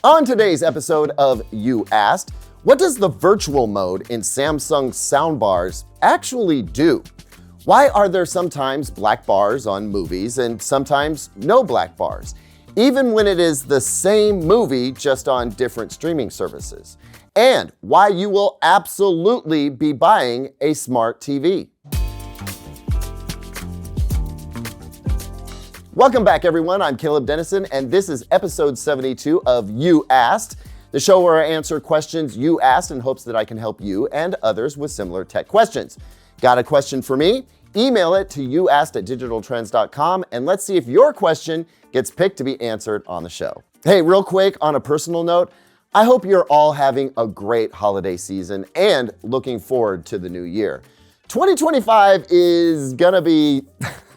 On today's episode of You Asked, what does the virtual mode in Samsung Soundbars actually do? Why are there sometimes black bars on movies and sometimes no black bars, even when it is the same movie just on different streaming services? And why you will absolutely be buying a smart TV. Welcome back, everyone. I'm Caleb Dennison, and this is episode 72 of You Asked, the show where I answer questions you asked in hopes that I can help you and others with similar tech questions. Got a question for me? Email it to youasked@digitaltrends.com, and let's see if your question gets picked to be answered on the show. Hey, real quick, on a personal note, I hope you're all having a great holiday season and looking forward to the new year. 2025 is gonna be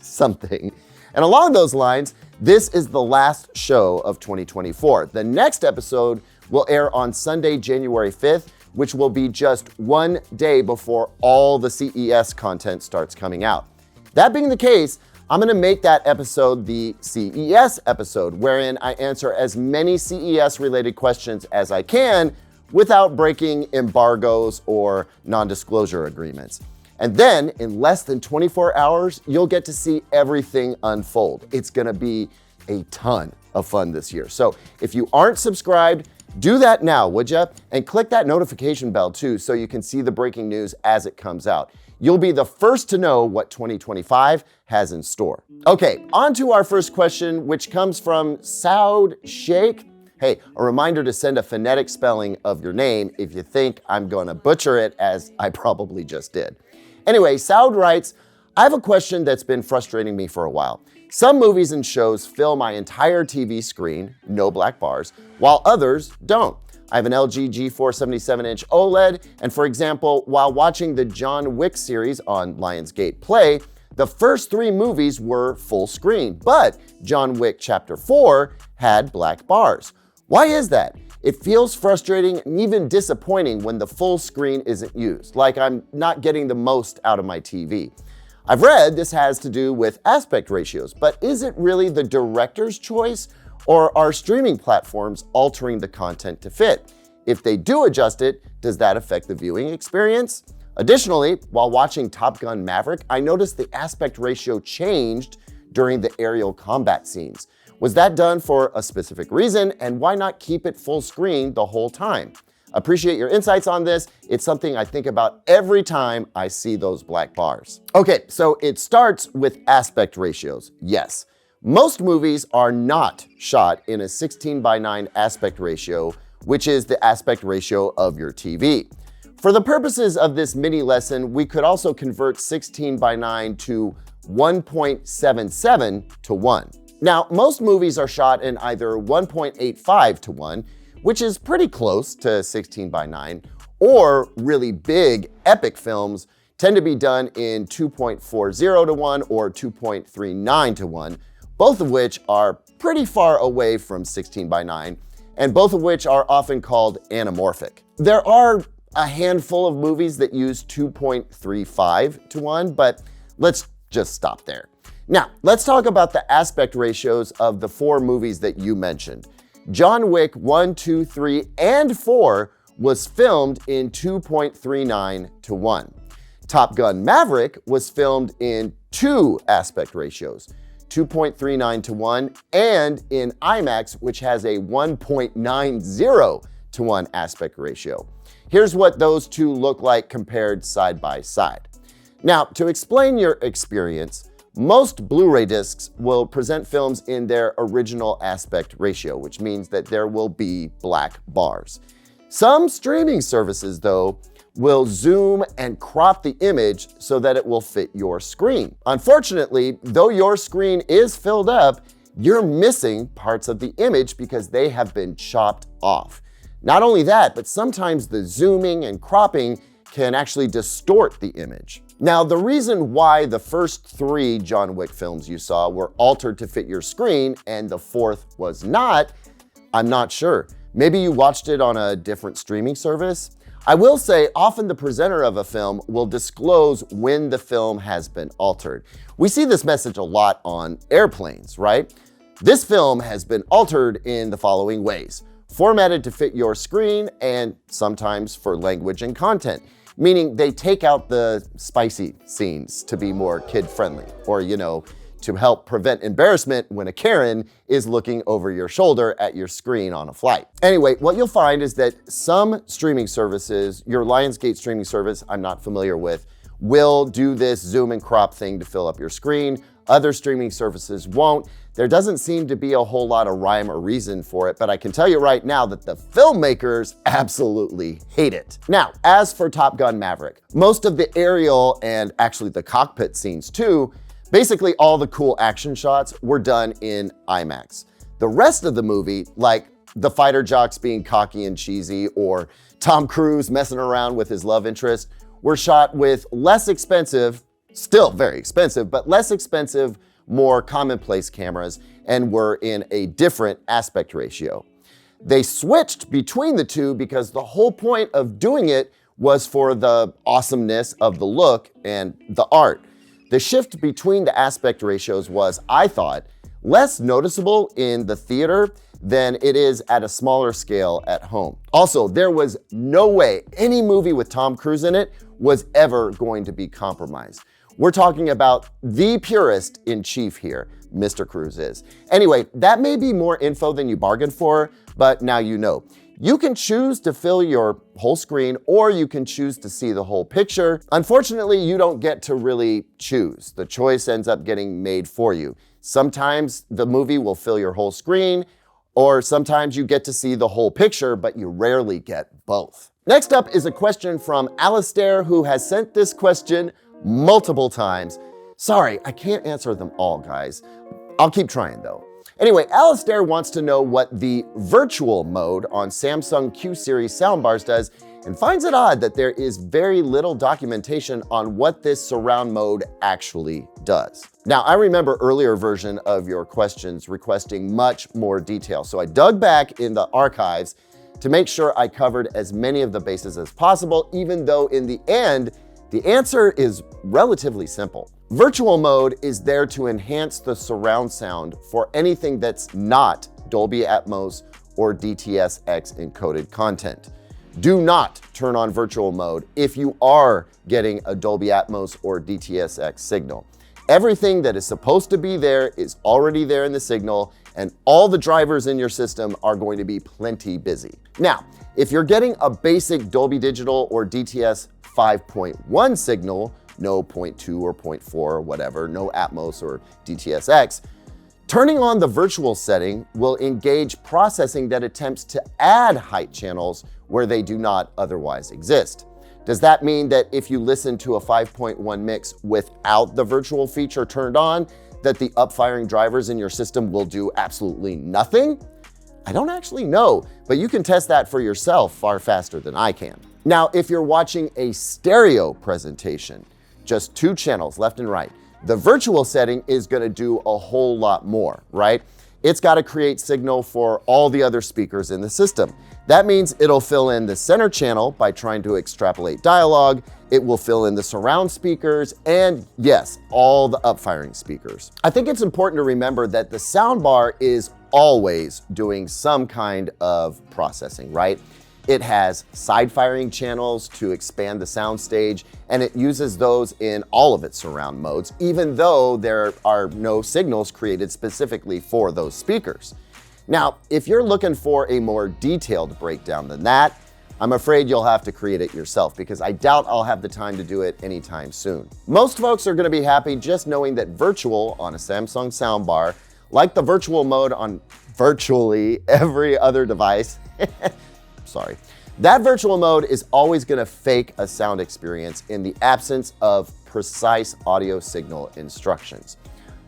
something. And along those lines, this is the last show of 2024. The next episode will air on Sunday, January 5th, which will be just one day before all the CES content starts coming out. That being the case, I'm gonna make that episode the CES episode, wherein I answer as many CES related questions as I can without breaking embargoes or non-disclosure agreements. And then in less than 24 hours, you'll get to see everything unfold. It's gonna be a ton of fun this year. So if you aren't subscribed, do that now, would ya? And click that notification bell too, so you can see the breaking news as it comes out. You'll be the first to know what 2025 has in store. Okay, on to our first question, which comes from Sound Shake. Hey, a reminder to send a phonetic spelling of your name if you think I'm gonna butcher it, as I probably just did. Anyway, Sound writes, I have a question that's been frustrating me for a while. Some movies and shows fill my entire TV screen, no black bars, while others don't. I have an LG G477-inch OLED, and for example, while watching the John Wick series on Lionsgate Play, the first 3 movies were full screen, but John Wick Chapter 4 had black bars. Why is that? It feels frustrating and even disappointing when the full screen isn't used, like I'm not getting the most out of my TV. I've read this has to do with aspect ratios, but is it really the director's choice, or are streaming platforms altering the content to fit? If they do adjust it, does that affect the viewing experience? Additionally, while watching Top Gun Maverick, I noticed the aspect ratio changed during the aerial combat scenes. Was that done for a specific reason, and why not keep it full screen the whole time? Appreciate your insights on this. It's something I think about every time I see those black bars. Okay, so it starts with aspect ratios. Yes, most movies are not shot in a 16:9 aspect ratio, which is the aspect ratio of your TV. For the purposes of this mini lesson, we could also convert 16:9 to 1.77 to 1. Now, most movies are shot in either 1.85 to 1, which is pretty close to 16:9, or really big, epic films tend to be done in 2.40 to 1 or 2.39 to 1, both of which are pretty far away from 16:9, and both of which are often called anamorphic. There are a handful of movies that use 2.35 to 1, but let's just stop there. Now, let's talk about the aspect ratios of the 4 movies that you mentioned. John Wick 1, 2, 3, and 4 was filmed in 2.39 to 1. Top Gun Maverick was filmed in 2 aspect ratios, 2.39 to 1, and in IMAX, which has a 1.90 to 1 aspect ratio. Here's what those 2 look like compared side by side. Now, to explain your experience, most Blu-ray discs will present films in their original aspect ratio, which means that there will be black bars. Some streaming services, though, will zoom and crop the image so that it will fit your screen. Unfortunately, though your screen is filled up, you're missing parts of the image because they have been chopped off. Not only that, but sometimes the zooming and cropping can actually distort the image. Now, the reason why the first 3 John Wick films you saw were altered to fit your screen and the 4th was not, I'm not sure. Maybe you watched it on a different streaming service? I will say often the presenter of a film will disclose when the film has been altered. We see this message a lot on airplanes, right? This film has been altered in the following ways. formatted to fit your screen, and sometimes for language and content, meaning they take out the spicy scenes to be more kid-friendly, or, to help prevent embarrassment when a Karen is looking over your shoulder at your screen on a flight. Anyway, what you'll find is that some streaming services, your Lionsgate streaming service I'm not familiar with, will do this zoom and crop thing to fill up your screen. Other streaming services won't. There doesn't seem to be a whole lot of rhyme or reason for it, but I can tell you right now that the filmmakers absolutely hate it. Now, as for Top Gun Maverick, most of the aerial and actually the cockpit scenes too, basically all the cool action shots were done in IMAX. The rest of the movie, like the fighter jocks being cocky and cheesy, or Tom Cruise messing around with his love interest, were shot with less expensive, still very expensive, but less expensive, more commonplace cameras, and were in a different aspect ratio. They switched between the two because the whole point of doing it was for the awesomeness of the look and the art. The shift between the aspect ratios was, I thought, less noticeable in the theater than it is at a smaller scale at home. Also, there was no way any movie with Tom Cruise in it was ever going to be compromised. We're talking about the purist in chief here, Mr. Cruise is. Anyway, that may be more info than you bargained for, but now you know. You can choose to fill your whole screen, or you can choose to see the whole picture. Unfortunately, you don't get to really choose. The choice ends up getting made for you. Sometimes the movie will fill your whole screen, or sometimes you get to see the whole picture, but you rarely get both. Next up is a question from Alistair, who has sent this question multiple times. Sorry, I can't answer them all, guys. I'll keep trying though. Anyway, Alistair wants to know what the virtual mode on Samsung Q series soundbars does, and finds it odd that there is very little documentation on what this surround mode actually does. Now, I remember earlier version of your questions requesting much more detail, so I dug back in the archives to make sure I covered as many of the bases as possible, even though in the end, the answer is relatively simple. Virtual mode is there to enhance the surround sound for anything that's not Dolby Atmos or DTS-X encoded content. Do not turn on virtual mode if you are getting a Dolby Atmos or DTS-X signal. Everything that is supposed to be there is already there in the signal, and all the drivers in your system are going to be plenty busy. Now, if you're getting a basic Dolby Digital or DTS 5.1 signal, no 0.2 or 0.4 or whatever, no Atmos or DTS-X, turning on the virtual setting will engage processing that attempts to add height channels where they do not otherwise exist. Does that mean that if you listen to a 5.1 mix without the virtual feature turned on, that the upfiring drivers in your system will do absolutely nothing? I don't actually know, but you can test that for yourself far faster than I can. Now, if you're watching a stereo presentation, just two channels left and right, the virtual setting is going to do a whole lot more, right? It's got to create signal for all the other speakers in the system. That means it'll fill in the center channel by trying to extrapolate dialogue. It will fill in the surround speakers, and yes, all the upfiring speakers. I think it's important to remember that the soundbar is always doing some kind of processing, right? It has side firing channels to expand the soundstage, and it uses those in all of its surround modes, even though there are no signals created specifically for those speakers. Now, if you're looking for a more detailed breakdown than that, I'm afraid you'll have to create it yourself, because I doubt I'll have the time to do it anytime soon. Most folks are going to be happy just knowing that virtual on a Samsung soundbar, like the virtual mode on virtually every other device, sorry, that virtual mode is always going to fake a sound experience in the absence of precise audio signal instructions.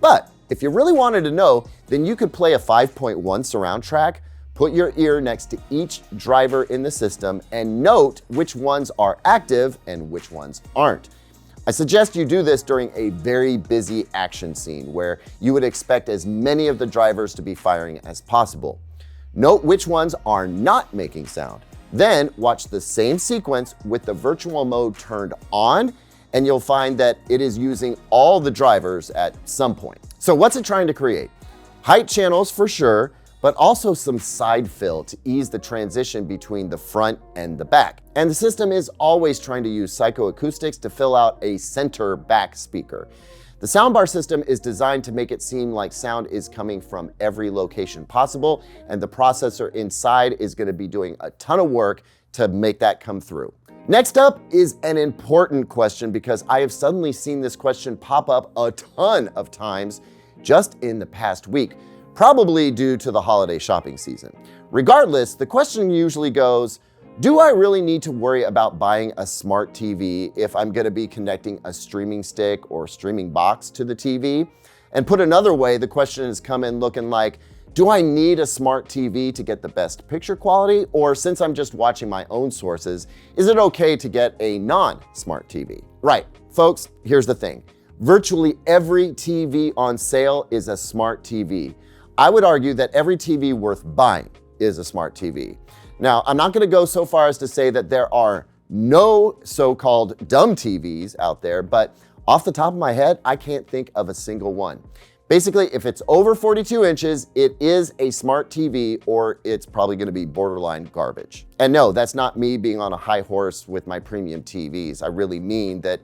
But if you really wanted to know, then you could play a 5.1 surround track, put your ear next to each driver in the system, and note which ones are active and which ones aren't. I suggest you do this during a very busy action scene where you would expect as many of the drivers to be firing as possible. Note which ones are not making sound. Then watch the same sequence with the virtual mode turned on, and you'll find that it is using all the drivers at some point. So what's it trying to create? Height channels for sure, but also some side fill to ease the transition between the front and the back. And the system is always trying to use psychoacoustics to fill out a center back speaker. The soundbar system is designed to make it seem like sound is coming from every location possible, and the processor inside is going to be doing a ton of work to make that come through. Next up is an important question because I have suddenly seen this question pop up a ton of times just in the past week, probably due to the holiday shopping season. Regardless, the question usually goes, do I really need to worry about buying a smart TV if I'm going to be connecting a streaming stick or streaming box to the TV? And put another way, the question has come in looking like, do I need a smart TV to get the best picture quality? Or since I'm just watching my own sources, is it okay to get a non-smart TV? Right, folks, here's the thing. Virtually every TV on sale is a smart TV. I would argue that every TV worth buying is a smart TV. Now, I'm not going to go so far as to say that there are no so-called dumb TVs out there, but off the top of my head, I can't think of a single one. Basically, if it's over 42 inches, it is a smart TV or it's probably going to be borderline garbage. And no, that's not me being on a high horse with my premium TVs. I really mean that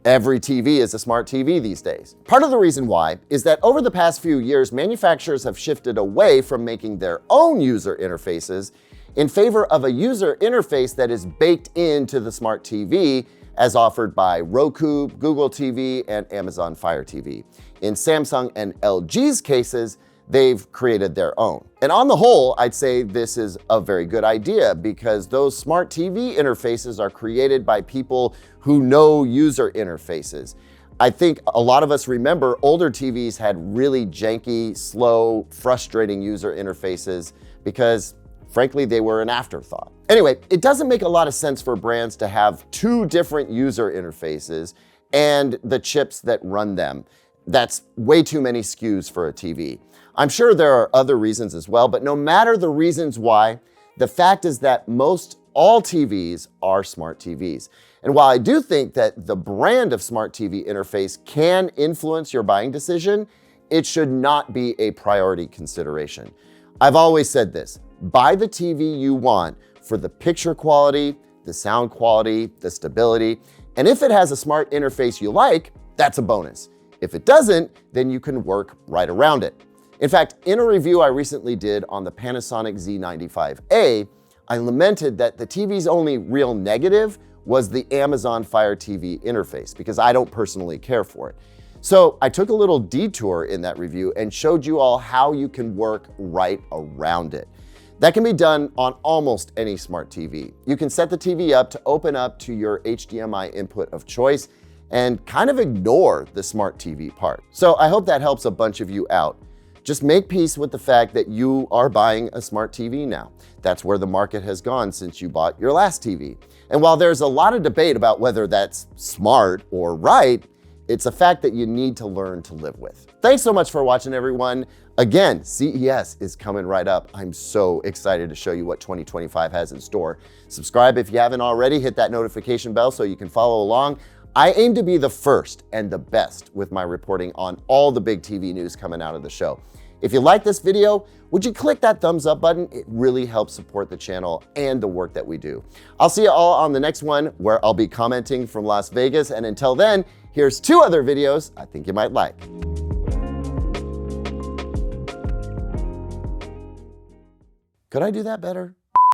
every TV is a smart TV these days. Part of the reason why is that over the past few years, manufacturers have shifted away from making their own user interfaces in favor of a user interface that is baked into the smart TV as offered by Roku, Google TV, and Amazon Fire TV. In Samsung and LG's cases, they've created their own. And on the whole, I'd say this is a very good idea because those smart TV interfaces are created by people who know user interfaces. I think a lot of us remember older TVs had really janky, slow, frustrating user interfaces because frankly, they were an afterthought. Anyway, it doesn't make a lot of sense for brands to have two different user interfaces and the chips that run them. That's way too many SKUs for a TV. I'm sure there are other reasons as well, but no matter the reasons why, the fact is that most all TVs are smart TVs. And while I do think that the brand of smart TV interface can influence your buying decision, it should not be a priority consideration. I've always said this. Buy the TV you want for the picture quality, the sound quality, the stability, and if it has a smart interface you like, that's a bonus. If it doesn't, then you can work right around it. In fact, in a review I recently did on the Panasonic Z95A, I lamented that the TV's only real negative was the Amazon Fire TV interface because I don't personally care for it. So I took a little detour in that review and showed you all how you can work right around it. That can be done on almost any smart TV. You can set the TV up to open up to your HDMI input of choice and kind of ignore the smart TV part. So I hope that helps a bunch of you out. Just make peace with the fact that you are buying a smart TV now. That's where the market has gone since you bought your last TV. And while there's a lot of debate about whether that's smart or right, it's a fact that you need to learn to live with. Thanks so much for watching, everyone. Again, CES is coming right up. I'm so excited to show you what 2025 has in store. Subscribe if you haven't already, hit that notification bell so you can follow along. I aim to be the first and the best with my reporting on all the big TV news coming out of the show. If you like this video, would you click that thumbs up button? It really helps support the channel and the work that we do. I'll see you all on the next one where I'll be commenting from Las Vegas. And until then, here's 2 other videos I think you might like. Could I do that better?